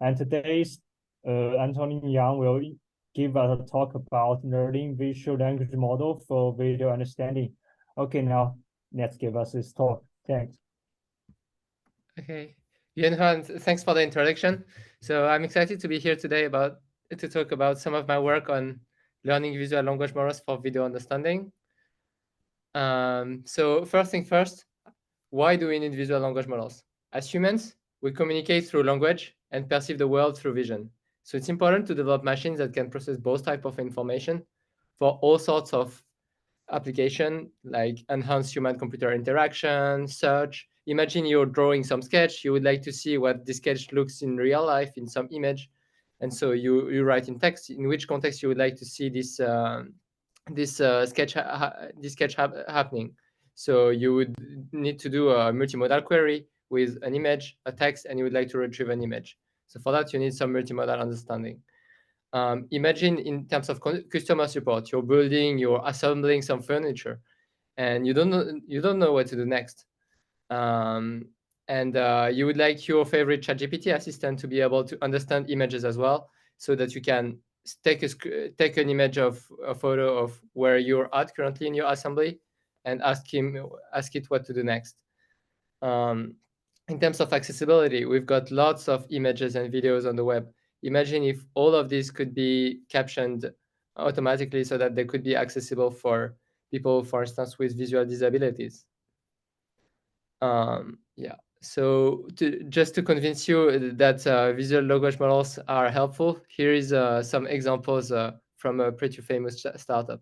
And today's Anthony Yang will give us a talk about learning visual language model for video understanding. Okay, now let's give us this talk. Thanks. Okay, Yuan, thanks for the introduction. So I'm excited to be here today to talk about some of my work on learning visual language models for video understanding. So first thing first, why do we need visual language models? As humans, we communicate through language and perceive the world through vision. So it's important to develop machines that can process both types of information for all sorts of application, like enhanced human-computer interaction, search. Imagine you're drawing some sketch. You would like to see what the sketch looks in real life in some image. And so you write in text in which context you would like to see this sketch happening. So you would need to do a multi-modal query with an image, a text, and you would like to retrieve an image. So for that, you need some multi-modal understanding. Imagine in terms of customer support, you're assembling some furniture, and you don't know what to do next. And you would like your favorite ChatGPT assistant to be able to understand images as well, so that you can take an image of a photo of where you're at currently in your assembly, and ask it what to do next. In terms of accessibility, we've got lots of images and videos on the web. Imagine if all of these could be captioned automatically so that they could be accessible for people, for instance, with visual disabilities. Yeah. So just to convince you that visual language models are helpful, here is some examples from a pretty famous startup.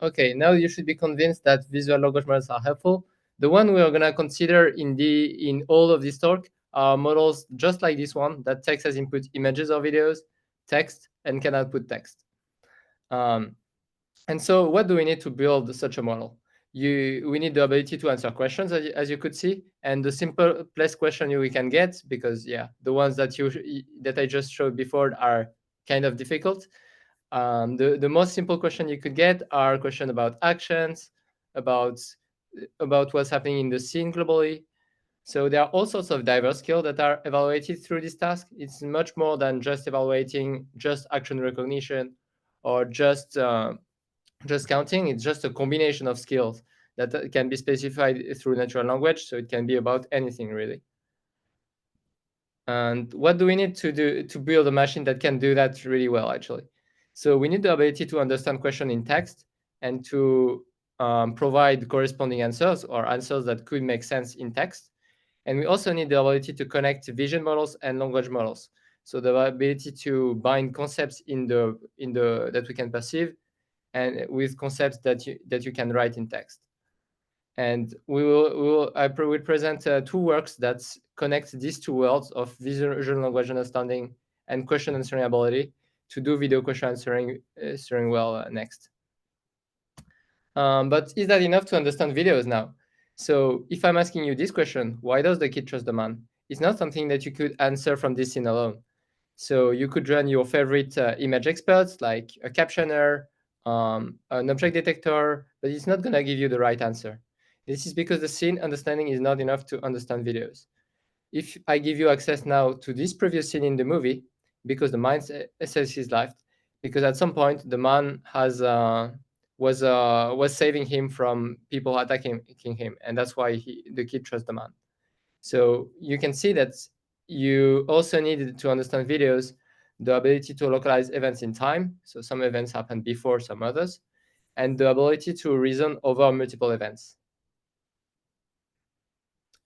Okay, now you should be convinced that visual language models are helpful. The one we are going to consider in all of this talk are models just like this one that takes as input images or videos, text, and can output text. And so what do we need to build such a model? We need the ability to answer questions, as you could see, and the simplest question we can get, because yeah, the ones that I just showed before are kind of difficult. The most simple question you could get are questions about actions, about what's happening in the scene globally. So there are all sorts of diverse skills that are evaluated through this task. It's much more than just evaluating just action recognition or just counting. It's just a combination of skills that can be specified through natural language. So it can be about anything really. And what do we need to do to build a machine that can do that really well, actually? So we need the ability to understand question in text and to provide corresponding answers or answers that could make sense in text. And we also need the ability to connect vision models and language models. So the ability to bind concepts that we can perceive and with concepts that you can write in text. And I will present two works that connect these two worlds of visual language understanding and question answering ability to do video question answering well next. But is that enough to understand videos now? So if I'm asking you this question, why does the kid trust the man? it's not something that you could answer from this scene alone. So you could run your favorite image experts like a captioner, an object detector, but it's not going to give you the right answer. This is because the scene understanding is not enough to understand videos. If I give you access now to this previous scene in the movie, because the mind says his life, because at some point the man was saving him from people attacking him, and that's why the kid trusts the man. So you can see that you also needed to understand videos, the ability to localize events in time. So some events happen before some others, and the ability to reason over multiple events.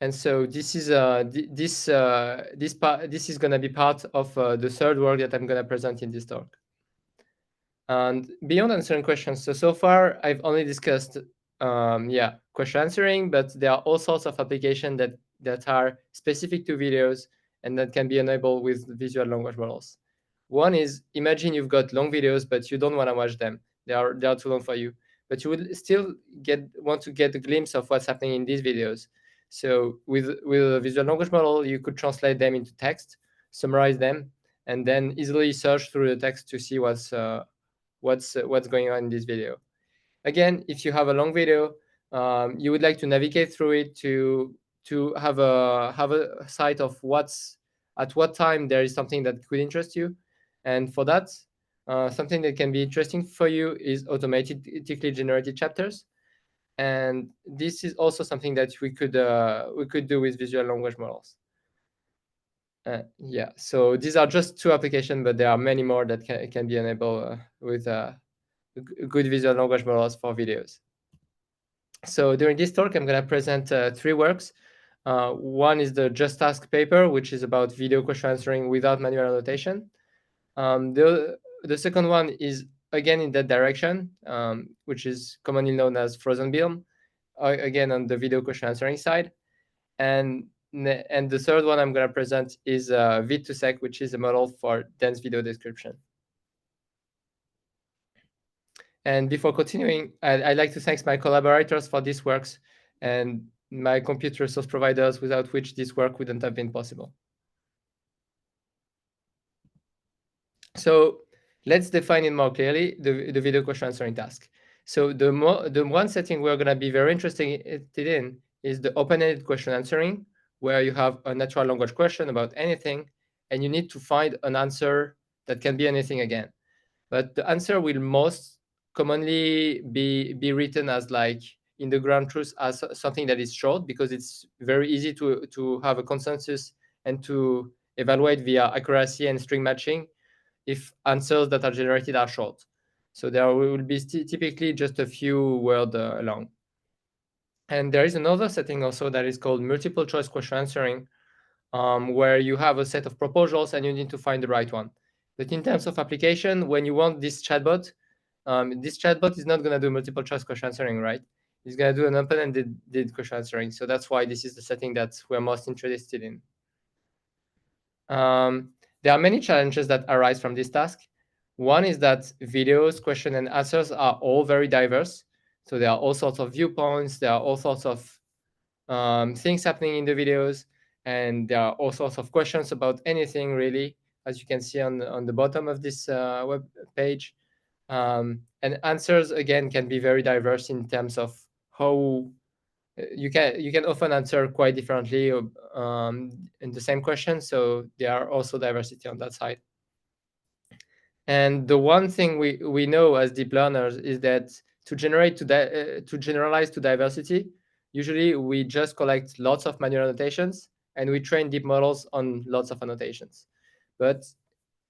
And so this is this is going to be part of the third work that I'm going to present in this talk. And beyond answering questions, so far I've only discussed question answering, but there are all sorts of applications that are specific to videos and that can be enabled with visual language models. One is, imagine you've got long videos, but you don't want to watch them. They are too long for you, but you would still want to get a glimpse of what's happening in these videos. So with a visual language model, you could translate them into text, summarize them, and then easily search through the text to see what's going on in this video. Again, if you have a long video, you would like to navigate through it to have a sight of at what time there is something that could interest you. And for that, something that can be interesting for you is automatically generated chapters. And this is also something that we could do with visual language models. So these are just two applications, but there are many more that can be enabled with good visual language models for videos. So during this talk, I'm going to present three works. One is the Just Ask paper, which is about video question answering without manual annotation. The second one is again in that direction, which is commonly known as frozen film, again on the video question answering side. And the third one I'm going to present is vid2sec, which is a model for dense video description. And before continuing, I'd like to thank my collaborators for these works and my computer resource providers, without which this work wouldn't have been possible. So let's define it more clearly, the video question answering task. So the one setting we're going to be very interested in is the open-ended question answering, where you have a natural language question about anything, and you need to find an answer that can be anything again. But the answer will most commonly be written as like in the ground truth, as something that is short, because it's very easy to have a consensus and to evaluate via accuracy and string matching if answers that are generated are short. So there will be typically just a few words long. And there is another setting also that is called multiple choice question answering, where you have a set of proposals and you need to find the right one. But in terms of application, when you want this chatbot is not going to do multiple choice question answering, right? It's going to do an open-ended question answering. So that's why this is the setting that we're most interested in. There are many challenges that arise from this task. One is that videos, question and answers are all very diverse. So there are all sorts of viewpoints. There are all sorts of things happening in the videos. And there are all sorts of questions about anything, really, as you can see on the bottom of this web page. And answers, again, can be very diverse in terms of how you can often answer quite differently in the same question. So there are also diversity on that side. And the one thing we know as deep learners is that to generalize to diversity, usually we just collect lots of manual annotations and we train deep models on lots of annotations. But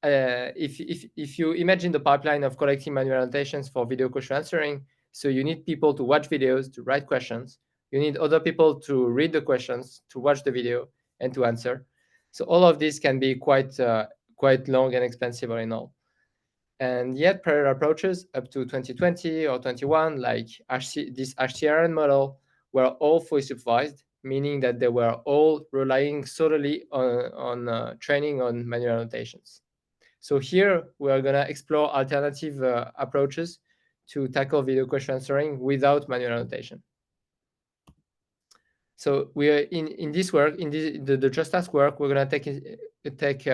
if you imagine the pipeline of collecting manual annotations for video question answering, so you need people to watch videos, to write questions. You need other people to read the questions, to watch the video, and to answer. So all of this can be quite long and expensive all in all. And yet prior approaches up to 2020 or 21, like this HCRN model, were all fully supervised, meaning that they were all relying solely on training on manual annotations. So here we are going to explore alternative approaches to tackle video question answering without manual annotation. So we are in this work, in the just task work, we're going to take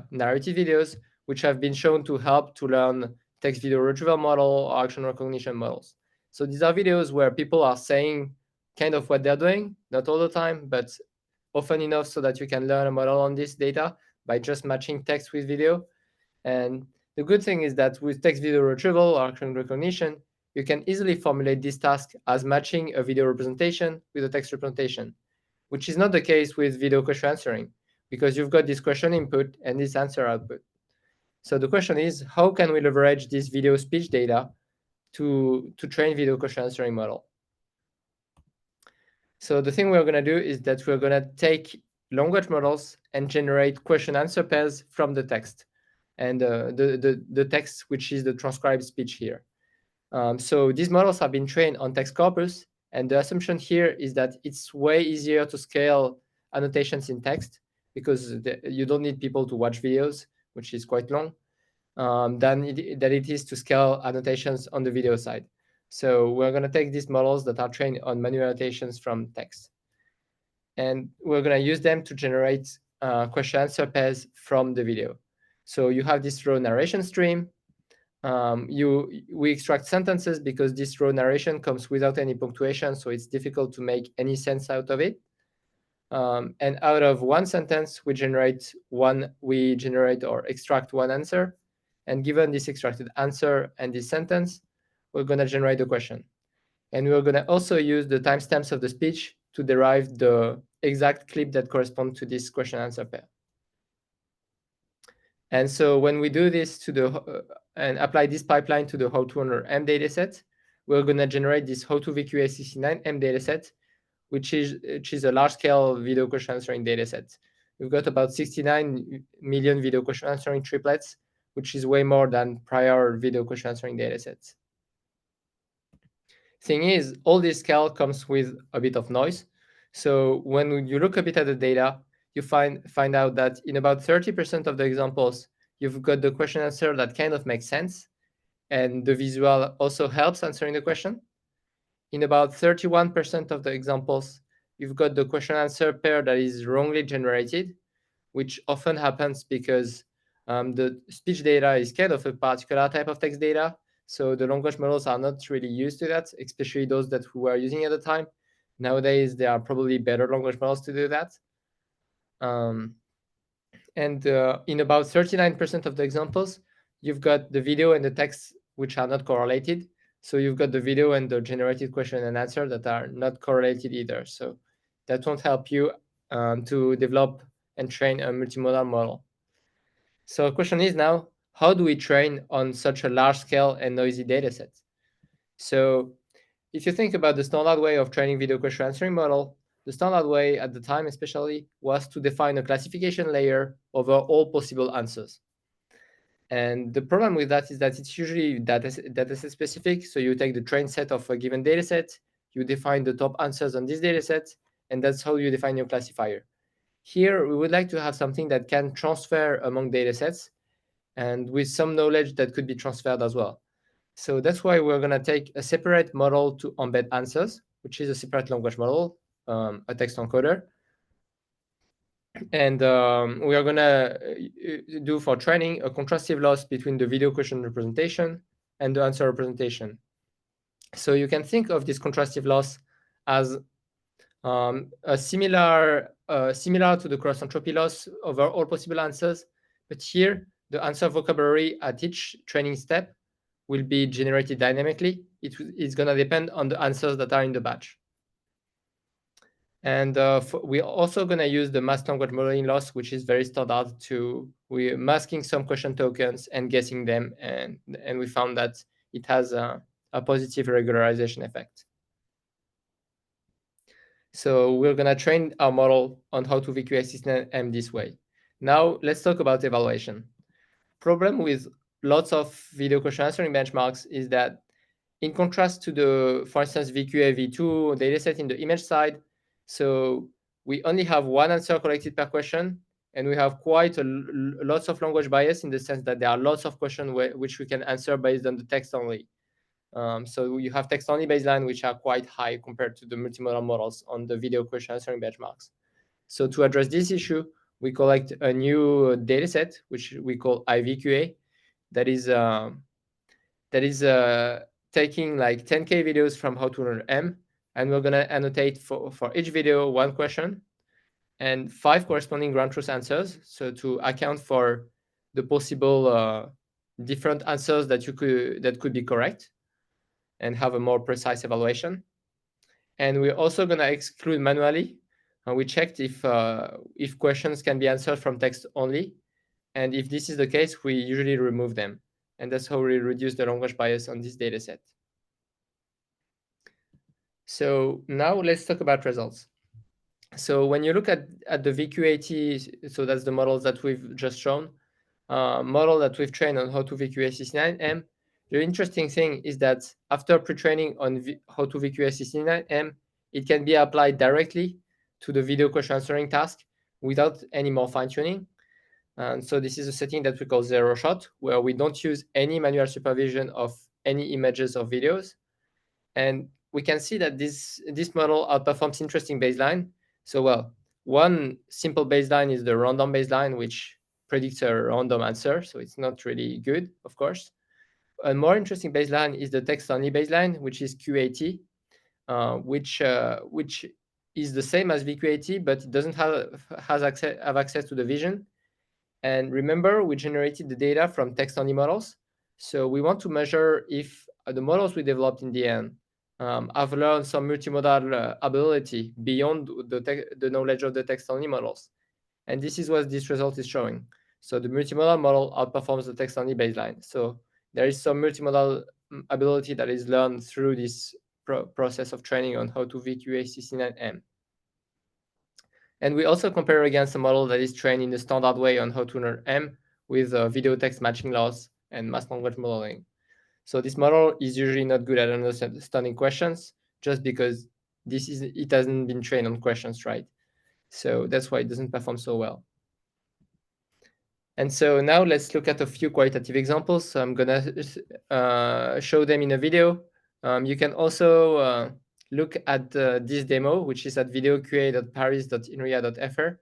narrative videos, which have been shown to help to learn text video retrieval model or action recognition models. So these are videos where people are saying kind of what they're doing, not all the time, but often enough so that you can learn a model on this data by just matching text with video. And the good thing is that with text video retrieval or action recognition, you can easily formulate this task as matching a video representation with a text representation, which is not the case with video question answering, because you've got this question input and this answer output. So the question is, how can we leverage this video speech data to train video question answering model? So the thing we're going to do is that we're going to take language models and generate question answer pairs from the text, and the text, which is the transcribed speech here. So these models have been trained on text corpus, and the assumption here is that it's way easier to scale annotations in text because you don't need people to watch videos, which is quite long, than it is to scale annotations on the video side. So we're going to take these models that are trained on manual annotations from text, and we're going to use them to generate question answer pairs from the video. So you have this raw narration stream. We extract sentences because this raw narration comes without any punctuation, so it's difficult to make any sense out of it. And out of one sentence, we generate or extract one answer. And given this extracted answer and this sentence, we're going to generate a question. And we're going to also use the timestamps of the speech to derive the exact clip that corresponds to this question answer pair. And so when we do this and apply this pipeline to the How200M dataset, we're going to generate this How2VQA69M dataset, which is a large-scale video question answering dataset. We've got about 69 million video question answering triplets, which is way more than prior video question answering datasets. Thing is, all this scale comes with a bit of noise. So when you look a bit at the data, you find out that in about 30% of the examples, you've got the question answer that kind of makes sense, and the visual also helps answering the question. In about 31% of the examples, you've got the question answer pair that is wrongly generated, which often happens because the speech data is kind of a particular type of text data. So the language models are not really used to that, especially those that we were using at the time. Nowadays, there are probably better language models to do that. And in about 39% of the examples, you've got the video and the text which are not correlated. So you've got the video and the generated question and answer that are not correlated either. So that won't help you to develop and train a multimodal model. So the question is now, how do we train on such a large scale and noisy data set? So if you think about the standard way of training video question answering model, the standard way at the time especially was to define a classification layer over all possible answers. And the problem with that is that it's usually dataset specific. So you take the train set of a given dataset, you define the top answers on this dataset, and that's how you define your classifier. Here, we would like to have something that can transfer among datasets and with some knowledge that could be transferred as well. So that's why we're going to take a separate model to embed answers, which is a separate language model, a text encoder. And we are going to do for training a contrastive loss between the video question representation and the answer representation. So you can think of this contrastive loss as similar to the cross entropy loss over all possible answers, but here the answer vocabulary at each training step will be generated dynamically. It's going to depend on the answers that are in the batch. And we're also going to use the masked language modeling loss, which is very standard we're masking some question tokens and guessing them, and we found that it has a positive regularization effect. So we're going to train our model on How2VQA69M this way. Now let's talk about evaluation. Problem with lots of video question answering benchmarks is that in contrast to the, for instance, VQA-V2 dataset in the image side, so we only have one answer collected per question, and we have quite lots of language bias in the sense that there are lots of questions which we can answer based on the text only. So you have text-only baseline, which are quite high compared to the multimodal models on the video question answering benchmarks. So to address this issue, we collect a new data set, which we call IVQA, that is taking like 10K videos from How to Learn M, and we're going to annotate for each video 1 question and 5 corresponding ground truth answers. So to account for the possible different answers that could be correct and have a more precise evaluation. And we're also going to exclude manually. And we checked if questions can be answered from text only. And if this is the case, we usually remove them. And that's how we reduce the language bias on this data set. So now let's talk about results. So when you look at the VQAT, so that's the models that we've just shown, model that we've trained on How2VQA69M, the interesting thing is that after pre-training on How2VQA69M, it can be applied directly to the video question answering task without any more fine-tuning. And so this is a setting that we call zero shot, where we don't use any manual supervision of any images or videos. And we can see that this model outperforms interesting baseline. So well, one simple baseline is the random baseline, which predicts a random answer. So it's not really good, of course. A more interesting baseline is the text-only baseline, which is QAT, which is the same as VQAT, but it doesn't have access to the vision. And remember, we generated the data from text-only models. So we want to measure if the models we developed in the end have learned some multimodal ability beyond the knowledge of the text-only models. And this is what this result is showing. So the multimodal model outperforms the text-only baseline. So there is some multimodal ability that is learned through this process of training on How2VQA69M. And we also compare against a model that is trained in the standard way on How to Learn M with video text matching laws and mass language modeling. So this model is usually not good at understanding questions just because it hasn't been trained on questions, right? So that's why it doesn't perform so well. And so now let's look at a few qualitative examples. So I'm gonna show them in a video. You can also look at this demo, which is at videoqa.paris.inria.fr,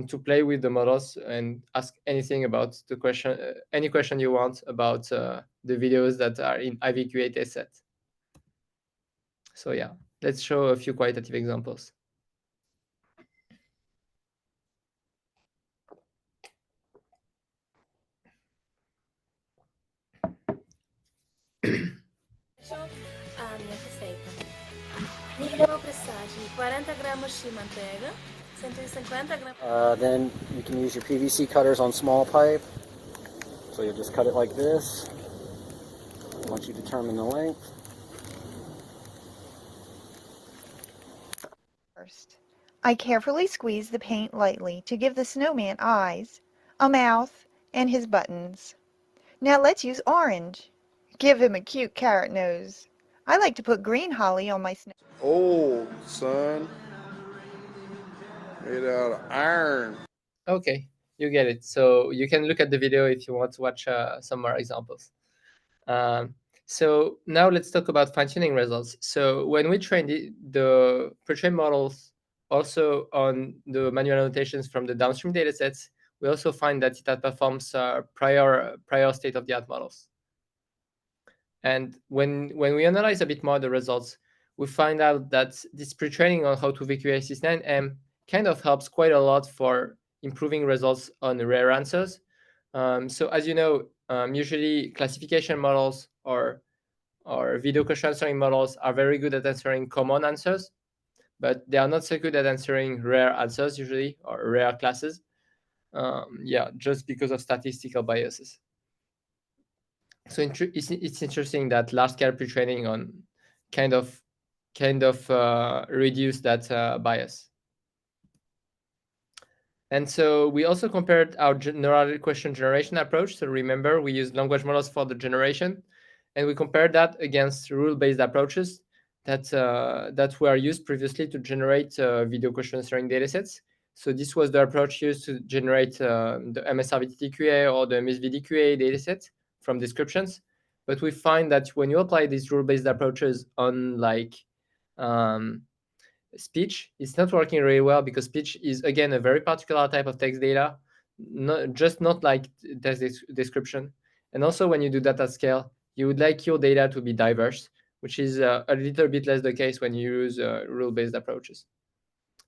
to play with the models and ask anything about the question, any question you want about the videos that are in IVQA dataset. So yeah, let's show a few qualitative examples. Minha receita. Eu vou precisar de 40 gramas de manteiga, 150 gramas. Then you can use your PVC cutters on small pipe. So you'll just cut it like this once you determine the length. First, I carefully squeeze the paint lightly to give the snowman eyes, a mouth, and his buttons. Now let's use orange. Give him a cute carrot nose. I like to put green holly on my snow. Old, son. Made out of iron. Okay, you get it. So you can look at the video if you want to watch some more examples. So now let's talk about fine-tuning results. So when we train the pre-trained models also on the manual annotations from the downstream datasets, we also find that it outperforms prior state-of-the-art models. And when we analyze a bit more the results, we find out that this pre-training on How2VQA69M kind of helps quite a lot for improving results on rare answers. So as you know, usually classification models or video question answering models are very good at answering common answers, but they are not so good at answering rare answers usually, or rare classes. Yeah, just because of statistical biases. So it's interesting that large-scale pre-training on kind of reduce that bias. And so we also compared our narrated question generation approach. So remember, we used language models for the generation, and we compared that against rule-based approaches that were used previously to generate video question answering datasets. So this was the approach used to generate the MSRVTTQA or the MSVDQA dataset from descriptions. But we find that when you apply these rule-based approaches on like speech, it's not working really well, because speech is, again, a very particular type of text data, not like text description. And also, when you do that at scale, you would like your data to be diverse, which is a little bit less the case when you use rule-based approaches.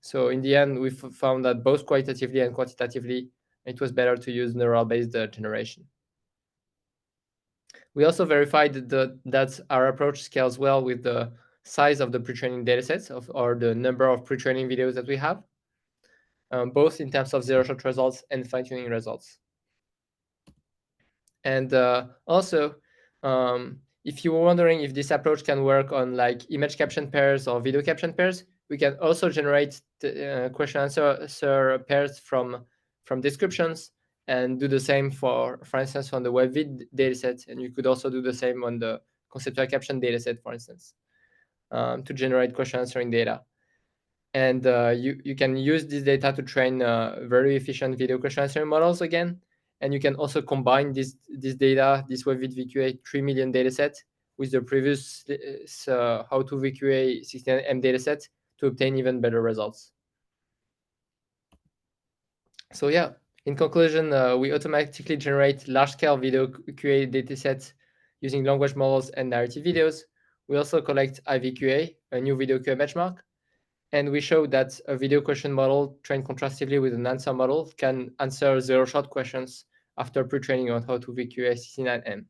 So in the end, we found that both qualitatively and quantitatively, it was better to use neural-based generation. We also verified that our approach scales well with the size of the pre-training datasets or the number of pre-training videos that we have, both in terms of zero-shot results and fine-tuning results. And also, if you were wondering if this approach can work on like image caption pairs or video caption pairs, we can also generate question answer pairs from descriptions, and do the same for instance, on the WebVid dataset. And you could also do the same on the conceptual caption dataset, for instance, to generate question answering data. And you can use this data to train very efficient video question answering models again. And you can also combine this data, this WebVid VQA 3 million dataset, with the previous how-to VQA 16M dataset to obtain even better results. So yeah, in conclusion, we automatically generate large-scale video QA datasets using language models and narrative videos. We also collect IVQA, a new video QA benchmark. And we show that a video question model trained contrastively with an answer model can answer zero-shot questions after pre-training on how to VQA 69M.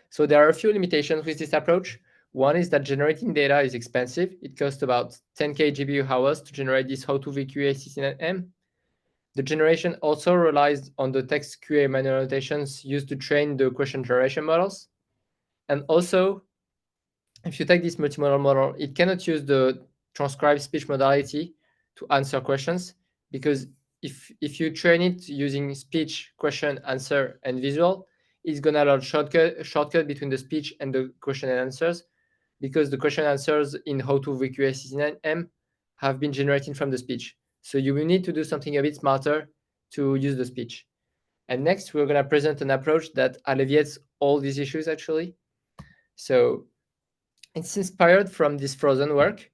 So there are a few limitations with this approach. One is that generating data is expensive. It costs about 10K GPU hours to generate this how to VQA 69M. The generation also relies on the text QA manual annotations used to train the question generation models. And also, if you take this multimodal model, it cannot use the transcribed speech modality to answer questions, because if you train it using speech, question, answer, and visual, it's going to allow shortcut between the speech and the question and answers, because the question and answers in how to VQA 69M have been generated from the speech. So you will need to do something a bit smarter to use the speech. And next, we're going to present an approach that alleviates all these issues, actually. So it's inspired from this Frozen work,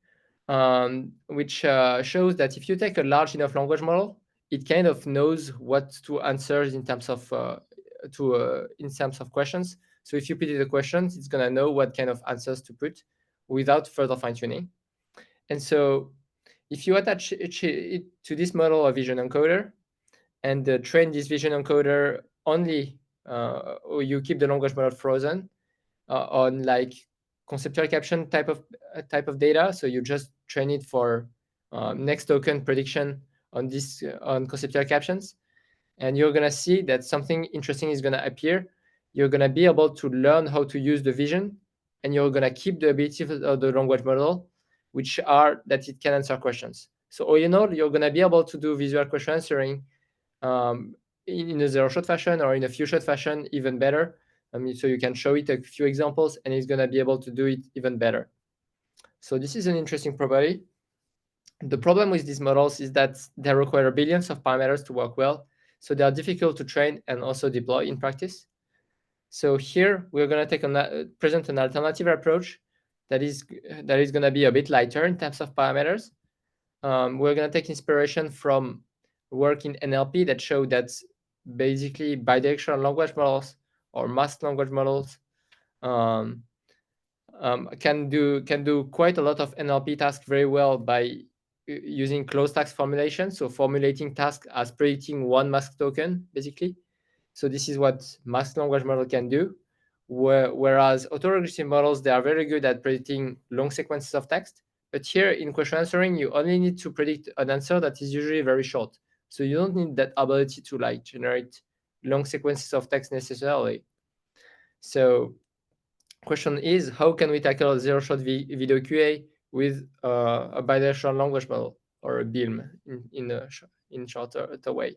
which shows that if you take a large enough language model, it kind of knows what to answer in terms of questions. So if you put it a question, it's going to know what kind of answers to put without further fine-tuning. And so if you attach it to this model a vision encoder, and train this vision encoder only, or you keep the language model frozen on like conceptual caption type of data. So you just train it for next token prediction on conceptual captions, and you're gonna see that something interesting is gonna appear. You're gonna be able to learn how to use the vision, and you're gonna keep the ability of the language model, which are that it can answer questions. So all in all, you're gonna be able to do visual question answering in a zero-shot fashion or in a few-shot fashion even better. So you can show it a few examples, and it's going to be able to do it even better. So this is an interesting property. The problem with these models is that they require billions of parameters to work well. So they are difficult to train and also deploy in practice. So here we're going to present an alternative approach that is going to be a bit lighter in terms of parameters. We're going to take inspiration from work in NLP that showed that basically bidirectional language models or masked language models can do quite a lot of NLP tasks very well by using closed task formulation. So formulating tasks as predicting one mask token, basically. So this is what masked language model can do. Whereas autoregressive models, they are very good at predicting long sequences of text. But here in question answering, you only need to predict an answer that is usually very short. So you don't need that ability to like generate long sequences of text necessarily. So question is, how can we tackle zero-shot video QA with a bidirectional language model, or a BILM in shorter way?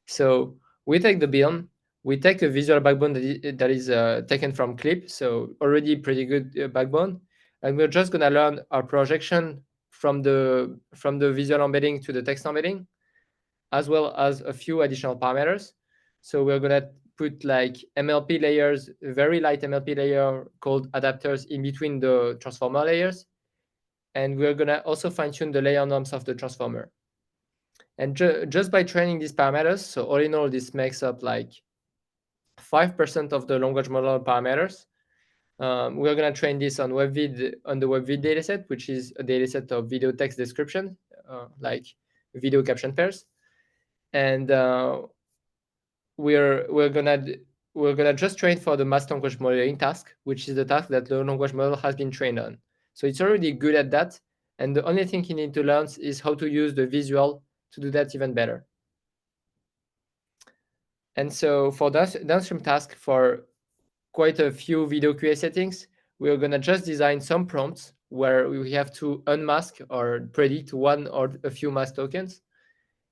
So we take the BILM, we take a visual backbone that is taken from Clip, so already pretty good backbone, and we're just gonna learn our projection from the visual embedding to the text embedding, as well as a few additional parameters. So we're gonna put like MLP layers, very light MLP layer called adapters in between the transformer layers. And we're gonna also fine tune the layer norms of the transformer. And just by training these parameters, so all in all, this makes up like 5% of the language model parameters. We're going to train this on the WebVid dataset, which is a dataset of video text description, like video caption pairs. And we're gonna just train for the mass language modeling task, which is the task that the language model has been trained on. So it's already good at that. And the only thing you need to learn is how to use the visual to do that even better. And so for that downstream task, for quite a few video QA settings, we're going to just design some prompts where we have to unmask or predict one or a few mask tokens.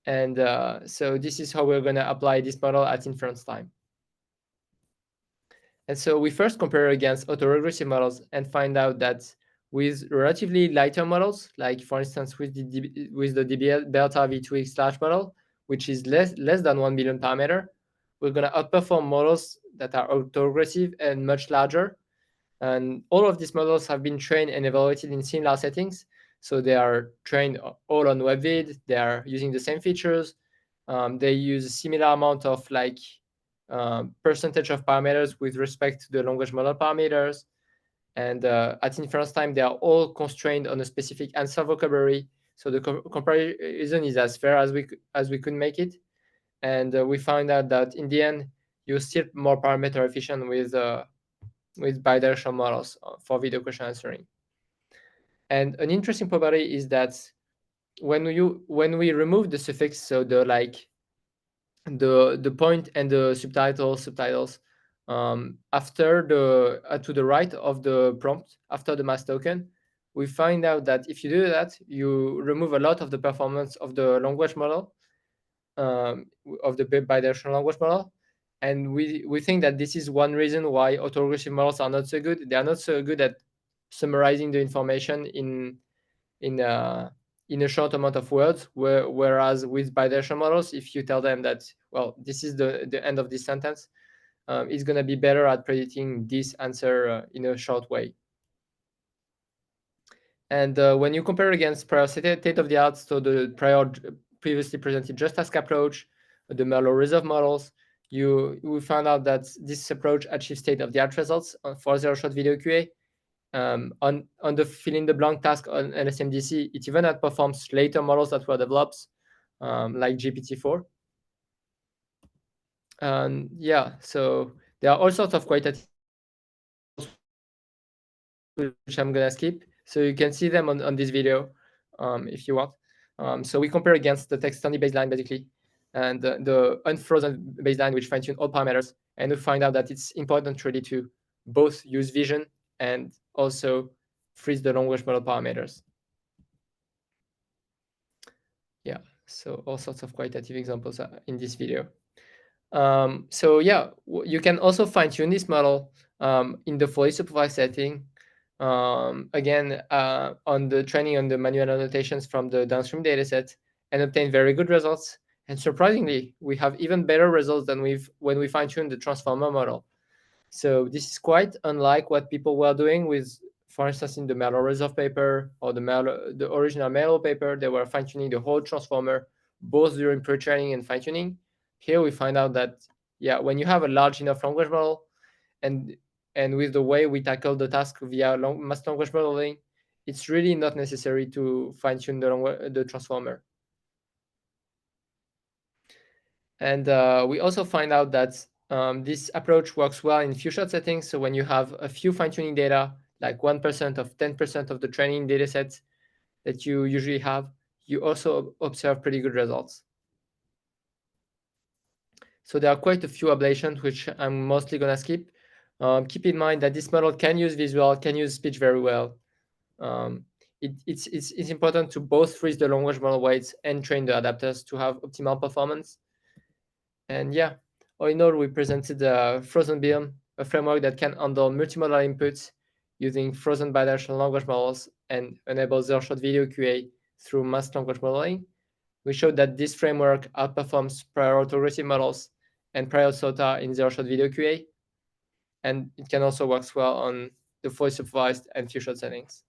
And so this is how we're going to apply this model at inference time. And so we first compare against autoregressive models and find out that with relatively lighter models, like for instance with the DB Delta V2X large model, which is less than 1 million parameter, we're going to outperform models that are autoregressive and much larger. And all of these models have been trained and evaluated in similar settings. So they are trained all on WebVid. They are using the same features. They use a similar amount of like percentage of parameters with respect to the language model parameters. And at inference time, they are all constrained on a specific answer vocabulary. So the comparison is as fair as we could make it. And we found out that in the end, you're still more parameter efficient with bidirectional models for video question answering. And an interesting property is that when we remove the suffix, so the point and the subtitles after to the right of the prompt after the mask token, we find out that if you do that, you remove a lot of the performance of the language model, of the bidirectional language model. And we think that this is one reason why autoregressive models are not so good. They are not so good at summarizing the information in a short amount of words, whereas with bidirectional models, if you tell them that, well, this is the end of this sentence, it's going to be better at predicting this answer in a short way. And when you compare against prior state of the art, so the previously presented just task approach, the Merlot reserve models, we found out that this approach achieves state-of-the-art results for zero-shot video QA. On the fill-in-the-blank task on LSMDC, it even outperforms later models that were developed, like GPT-4. Yeah, so there are all sorts of qualitative which I'm gonna skip, so you can see them on this video if you want. So we compare against the text-only baseline basically, and the unfrozen baseline, which fine-tune all parameters, and we find out that it's important really to both use vision and also freeze the language model parameters. Yeah, so all sorts of qualitative examples in this video. So yeah, you can also fine-tune this model in the fully supervised setting. Again, on the training on the manual annotations from the downstream dataset, and obtain very good results. And surprisingly, we have even better results than when we fine-tune the transformer model. So this is quite unlike what people were doing with, for instance, in the Merlot reserve paper or the original Merlot paper. They were fine-tuning the whole transformer, both during pre-training and fine-tuning. Here we find out that, yeah, when you have a large enough language model, and with the way we tackle the task via mass language modeling, it's really not necessary to fine-tune the transformer. And we also find out that this approach works well in few-shot settings. So when you have a few fine-tuning data, like 1% of 10% of the training data sets that you usually have, you also observe pretty good results. So there are quite a few ablations, which I'm mostly going to skip. Keep in mind that this model can use visual, can use speech very well. It's important to both freeze the language model weights and train the adapters to have optimal performance. And yeah, all in all, we presented the Frozen BIM, a framework that can handle multi-modal inputs using frozen bidirectional language models and enable zero-shot video QA through mass language modeling. We showed that this framework outperforms prior autoregressive models and prior SOTA in zero-shot video QA. And it can also work well on the voice supervised and few-shot settings.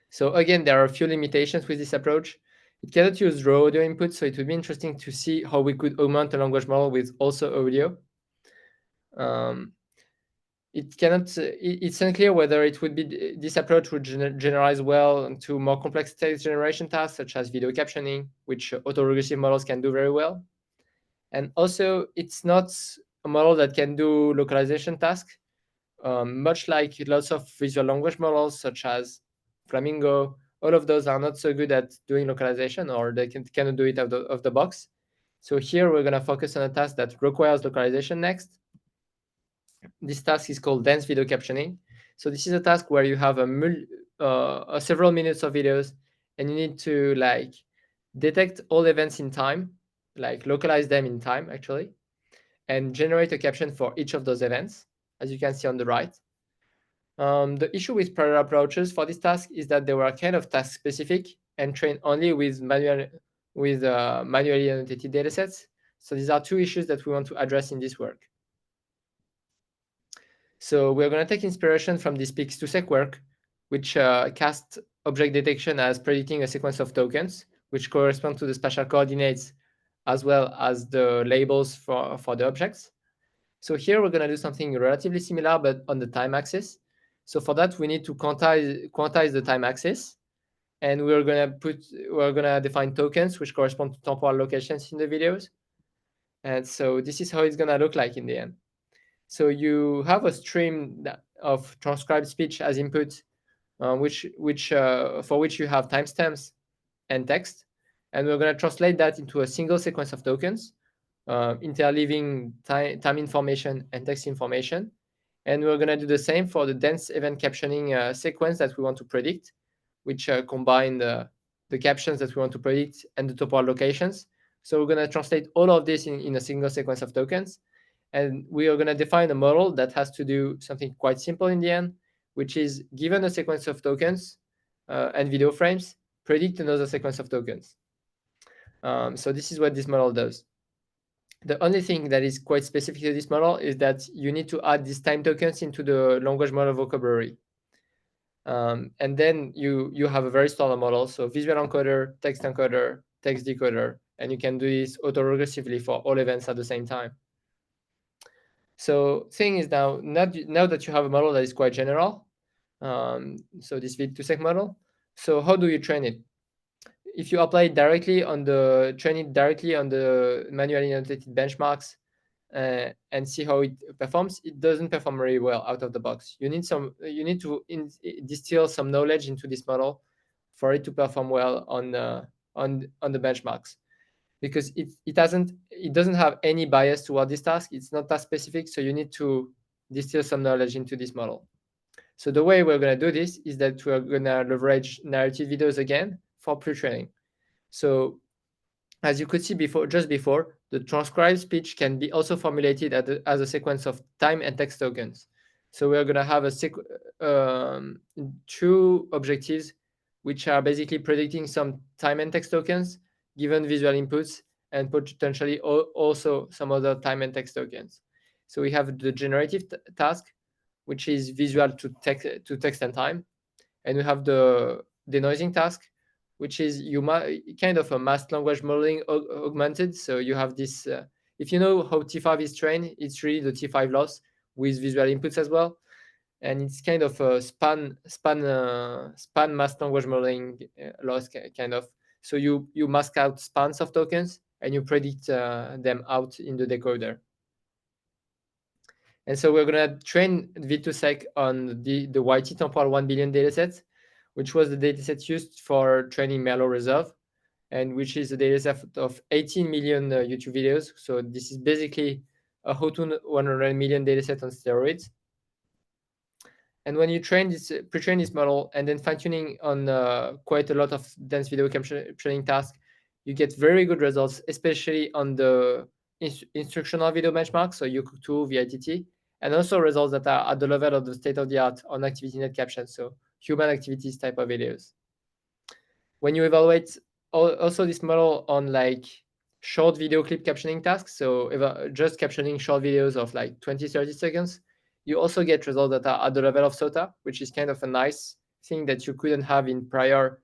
So again, there are a few limitations with this approach. It cannot use raw audio input, so it would be interesting to see how we could augment a language model with also audio. It cannot. It's unclear whether it would be this approach would generalize well to more complex text generation tasks such as video captioning, which autoregressive models can do very well. And also, it's not a model that can do localization tasks, much like lots of visual language models such as Flamingo. All of those are not so good at doing localization, or they cannot do it out of the box. So here we're going to focus on a task that requires localization next. This task is called dense video captioning. So this is a task where you have several minutes of videos, and you need to like detect all events in time, like localize them in time actually, and generate a caption for each of those events, as you can see on the right. The issue with prior approaches for this task is that they were kind of task specific and trained only with manually annotated datasets. So these are two issues that we want to address in this work. So we're going to take inspiration from this Pix2Sec work, which casts object detection as predicting a sequence of tokens, which correspond to the spatial coordinates as well as the labels for the objects. So here we're going to do something relatively similar, but on the time axis. So for that, we need to quantize the time axis, and we're going to define tokens which correspond to temporal locations in the videos. And so this is how it's going to look like in the end. So you have a stream of transcribed speech as input, for which you have timestamps and text, and we're going to translate that into a single sequence of tokens, interleaving time information and text information. And we're going to do the same for the dense event captioning sequence that we want to predict, which combine the captions that we want to predict and the temporal locations. So we're going to translate all of this in a single sequence of tokens. And we are going to define a model that has to do something quite simple in the end, which is given a sequence of tokens and video frames, predict another sequence of tokens. So this is what this model does. The only thing that is quite specific to this model is that you need to add these time tokens into the language model vocabulary. And then you have a very standard model. So visual encoder, text decoder, and you can do this autoregressively for all events at the same time. So thing is now that you have a model that is quite general, so this Pix2Sec model, so how do you train it? If you apply it directly on train it directly on the manually annotated benchmarks and see how it performs, it doesn't perform very well out of the box. You need to distill some knowledge into this model for it to perform well on the benchmarks, because it doesn't have any bias toward this task. It's not task specific, so you need to distill some knowledge into this model. So the way we're going to do this is that we're going to leverage narrated videos again for pre-training. So as you could see just before, the transcribed speech can be also formulated as a sequence of time and text tokens. So we're going to have two objectives, which are basically predicting some time and text tokens given visual inputs, and potentially also some other time and text tokens. So we have the generative task, which is visual to text and time, and we have the denoising task, which is kind of a masked language modeling augmented. So you have this, if you know how T5 is trained, it's really the T5 loss with visual inputs as well. And it's kind of a span masked language modeling loss kind of. So you mask out spans of tokens and you predict them out in the decoder. And so we're going to train Pix2Sec on the YT temporal 1 billion dataset, which was the dataset used for training Merlot Reserve, and which is a dataset of 18 million YouTube videos. So this is basically a Hotun 100 million dataset on steroids. And when you pre-train this model and then fine-tuning on quite a lot of dense video captioning tasks, you get very good results, especially on the instructional video benchmark, so UCOOC2, VITT, and also results that are at the level of the state-of-the-art on ActivityNet caption, so human activities type of videos. When you evaluate also this model on like short video clip captioning tasks, so just captioning short videos of like 20-30 seconds, you also get results that are at the level of SOTA, which is kind of a nice thing that you couldn't have in prior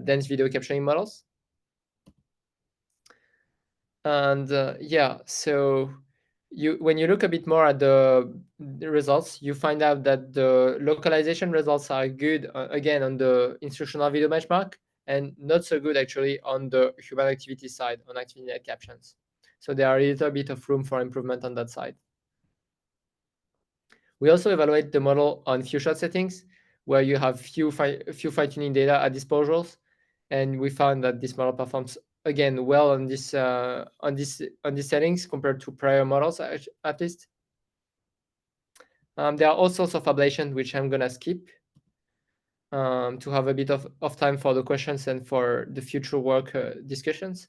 dense video captioning models. And yeah, so when you look a bit more at the results, you find out that the localization results are good, again, on the instructional video benchmark, and not so good actually on the human activity side, on activity captions. So there are a little bit of room for improvement on that side. We also evaluate the model on few shot settings, where you have few fine-tuning data at disposals, and we found that this model performs again well on these settings compared to prior models, at least. There are all sorts of ablation, which I'm gonna skip to have a bit of time for the questions and for the future work discussions.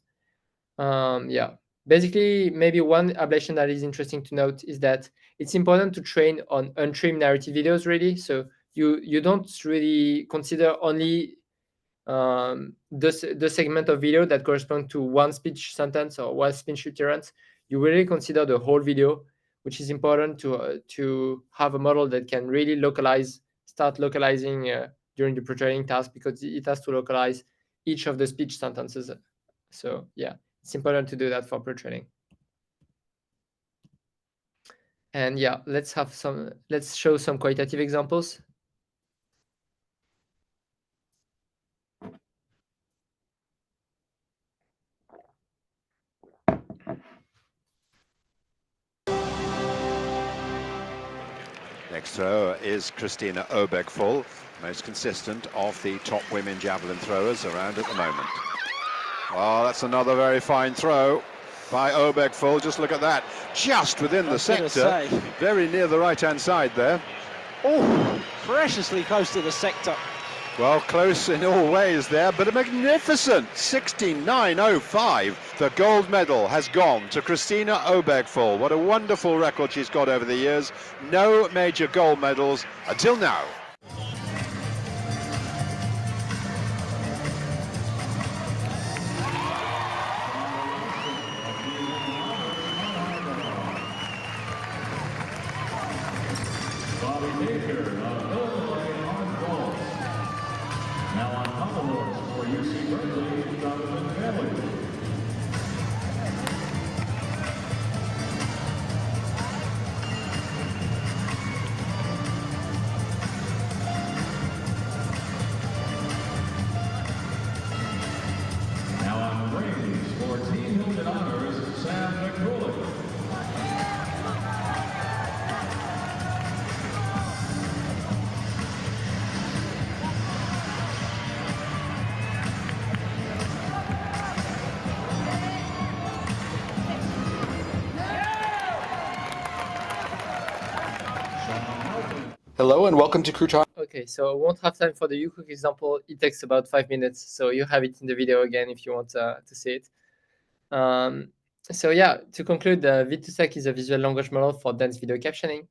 Yeah, basically, maybe one ablation that is interesting to note is that it's important to train on untrimmed narrative videos, really. So you don't really consider only the segment of video that correspond to one speech sentence or one speech utterance. You really consider the whole video, which is important to have a model that can really start localizing during the pretraining task, because it has to localize each of the speech sentences. So yeah, it's important to do that for pretraining. And yeah, let's show some qualitative examples. Next thrower is Christina Obekfull, most consistent of the top women javelin throwers around at the moment. Well, that's another very fine throw by Obekfull. Just look at that, just within the sector, very near the right-hand side there. Oh, preciously close to the sector. Well, close in all ways there, but a magnificent 69.05. The gold medal has gone to Christina Obekfull. What a wonderful record she's got over the years. No major gold medals until now. Hello and welcome to Crew Talk. Okay, so I won't have time for the UCook example. It takes about 5 minutes, so you have it in the video again if you want to see it. So yeah, to conclude, V2Sec is a visual language model for dense video captioning,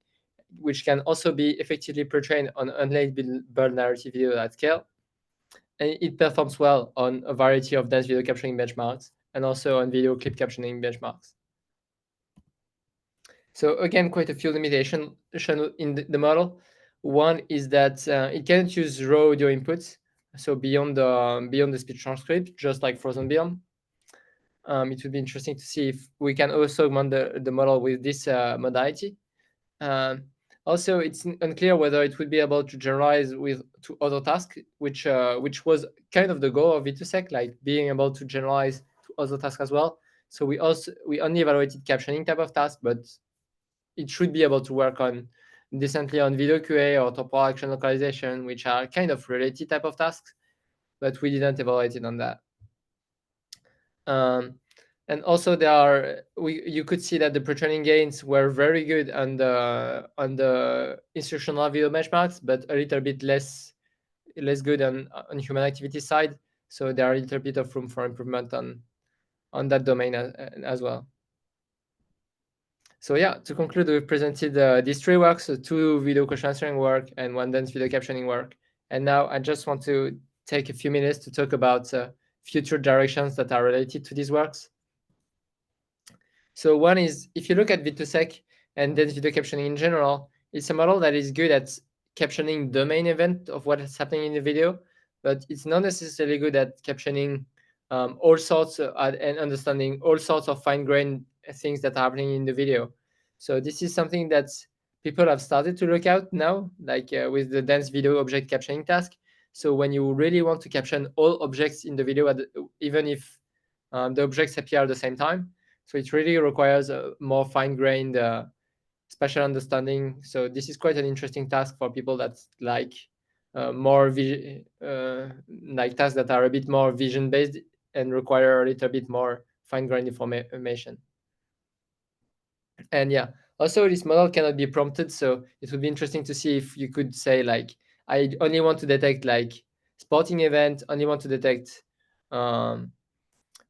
which can also be effectively pre-trained on unlabeled narrative video at scale. And it performs well on a variety of dense video captioning benchmarks and also on video clip captioning benchmarks. So again, quite a few limitations in the model. One is that it can't use raw audio inputs, so beyond the speech transcript, just like Frozen Beyond. It would be interesting to see if we can also augment the model with this modality. Also, it's unclear whether it would be able to generalize to other tasks, which was kind of the goal of V2Sec, like being able to generalize to other tasks as well. So we only evaluated captioning type of tasks, but it should be able to work on decently on video QA or temporal action localization, which are kind of related type of tasks, but we didn't evaluate it on that. And also you could see that the pre-training gains were very good on the instructional video benchmarks, but a little bit less good on human activity side. So there are a little bit of room for improvement on that domain as well. So yeah, to conclude, we've presented these 3 works, so 2 video question answering work and 1 dense video captioning work. And now I just want to take a few minutes to talk about future directions that are related to these works. So one is, if you look at V2Sec and dense video captioning in general, it's a model that is good at captioning the main event of what is happening in the video, but it's not necessarily good at captioning all sorts and understanding all sorts of fine-grained things that are happening in the video. So this is something that people have started to look out now, like with the dense video object captioning task. So when you really want to caption all objects in the video, even if the objects appear at the same time, so it really requires a more fine-grained spatial understanding. So this is quite an interesting task for people that like like tasks that are a bit more vision-based and require a little bit more fine-grained information. And yeah, also this model cannot be prompted, so it would be interesting to see if you could say like, I only want to detect like sporting event, only want to detect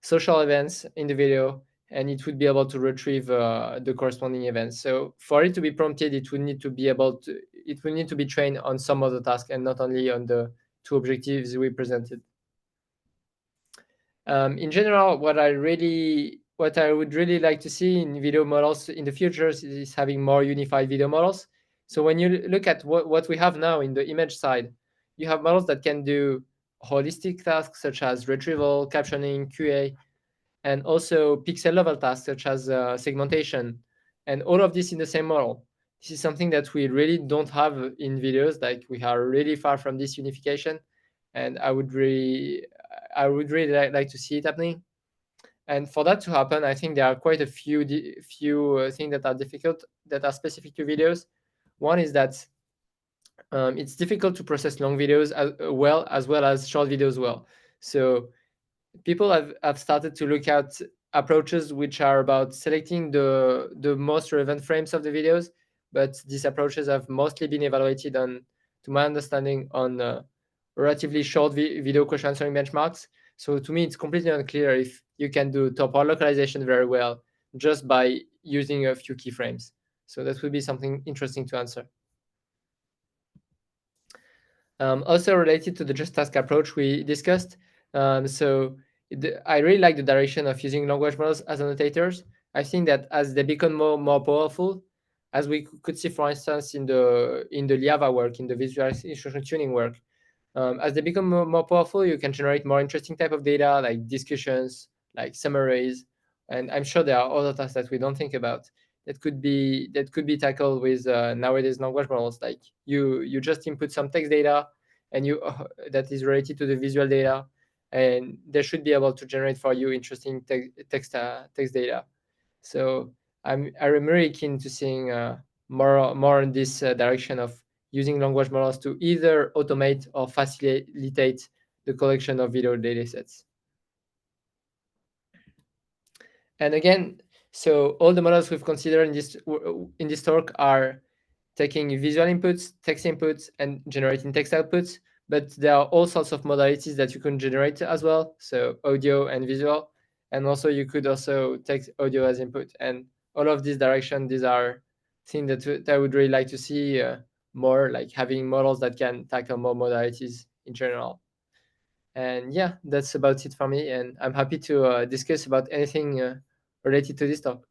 social events in the video, and it would be able to retrieve the corresponding events. So for it to be prompted, it would need to be trained on some of the tasks and not only on the two objectives we presented. In general, what I would really like to see in video models in the future is having more unified video models. So when you look at what we have now in the image side, you have models that can do holistic tasks such as retrieval, captioning, QA, and also pixel level tasks such as segmentation, and all of this in the same model. This is something that we really don't have in videos. Like, we are really far from this unification, and I would really like to see it happening. And for that to happen, I think there are quite a few things that are difficult, that are specific to videos. One is that it's difficult to process long videos as well as short videos well. So people have started to look at approaches which are about selecting the most relevant frames of the videos, but these approaches have mostly been evaluated on, to my understanding, on relatively short video question answering benchmarks. So to me, it's completely unclear if you can do temporal localization very well just by using a few keyframes. So that would be something interesting to answer. Also related to the just task approach we discussed. I really like the direction of using language models as annotators. I think that as they become more powerful, as we could see, for instance, in the LIAVA work, in the visual instruction tuning work, as they become more powerful, you can generate more interesting type of data, like discussions, like summaries, and I'm sure there are other tasks that we don't think about that could be tackled with nowadays language models. Like you just input some text data, and that is related to the visual data, and they should be able to generate for you interesting text data. So I'm really keen to seeing more in this direction of using language models to either automate or facilitate the collection of video datasets. And again, so all the models we've considered in this talk are taking visual inputs, text inputs, and generating text outputs. But there are all sorts of modalities that you can generate as well. So audio and visual, and also you could also take audio as input. And all of these directions, these are things that I would really like to see more, like having models that can tackle more modalities in general. And yeah, that's about it for me. And I'm happy to discuss about anything related to this talk.